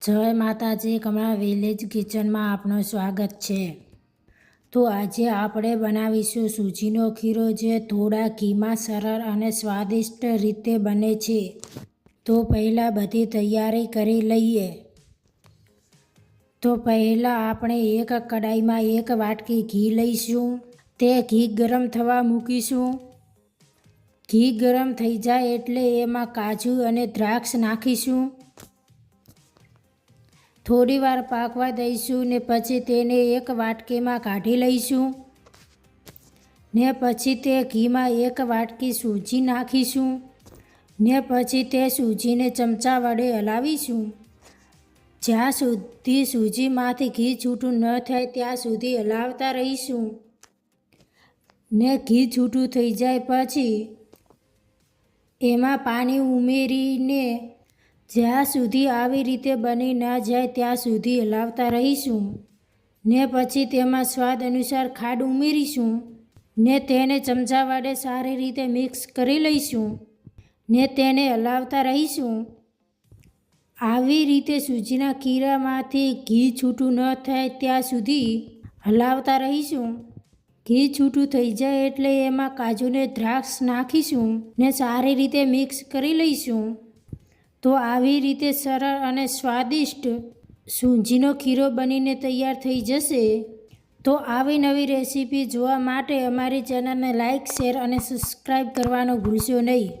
જય માતાજી, કમળા વિલેજ કિચનમાં આપનું સ્વાગત છે। તો આજે આપણે બનાવીશું સૂજીનો ખીરો, જે થોડા ઘીમાં સરળ અને સ્વાદિષ્ટ રીતે બને છે। તો પહેલાં બધી તૈયારી કરી લઈએ। તો પહેલાં આપણે એક કડાઈમાં 1 વાટકી ઘી લઈશું। તે ઘી ગરમ થવા મૂકીશું। ઘી ગરમ થઈ જાય એટલે એમાં કાજુ અને દ્રાક્ષ નાખીશું। થોડી વાર પાકવા દઈશું ને પછી તેને એક વાટકીમાં કાઢી લઈશું ને પછી તે ઘીમાં 1 વાટકી સૂજી નાખીશું ને પછી તે સૂજીને ચમચા વડે હલાવીશું। જ્યાં સુધી સૂજીમાંથી ઘી છૂટું ન થાય ત્યાં સુધી હલાવતા રહીશું ને ઘી છૂટું થઈ જાય પછી એમાં પાણી ઉમેરીને જ્યાં સુધી આવી રીતે બની ન જાય ત્યાં સુધી હલાવતા રહીશું ને પછી તેમાં સ્વાદ અનુસાર ખાંડ ઉમેરીશું ને તેને ચમચા વડે સારી રીતે મિક્સ કરી લઈશું ને તેને હલાવતા રહીશું। આવી રીતે સૂજીના ખીરામાંથી ઘી છૂટું ન થાય ત્યાં સુધી હલાવતા રહીશું। ઘી છૂટું થઈ જાય એટલે એમાં કાજુને દ્રાક્ષ નાખીશું ને સારી રીતે મિક્સ કરી લઈશું। તો આવી રીતે સરળ અને સ્વાદિષ્ટ સૂજીનો ખીરો બનીને તૈયાર થઈ જશે। તો આવી નવી રેસીપી જોવા માટે અમારી ચેનલને લાઇક, શેર અને સબસ્ક્રાઈબ કરવાનું ભૂલશો નહીં।